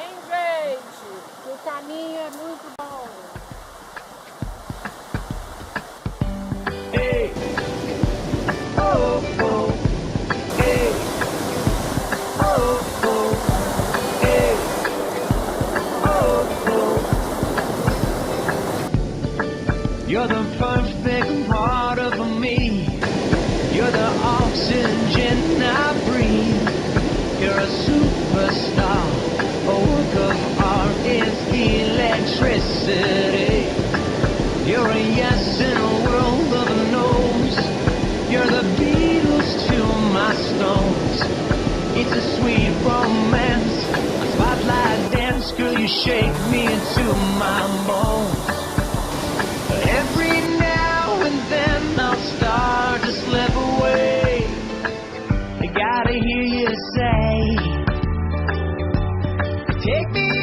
hein, gente? Que o caminho é muito bom. Hey, oh, oh, hey, oh, oh, hey, oh, oh. You're the perfect part of me. You're the oxygen I breathe. You're a superstar. A work of art is electricity. You're a yes in a world of no's. You're the Beatles to my Stones. It's a sweet romance, a spotlight dance. Girl, you shake me into my bones. Every now and then I'll start to slip away. I gotta hear you say, take me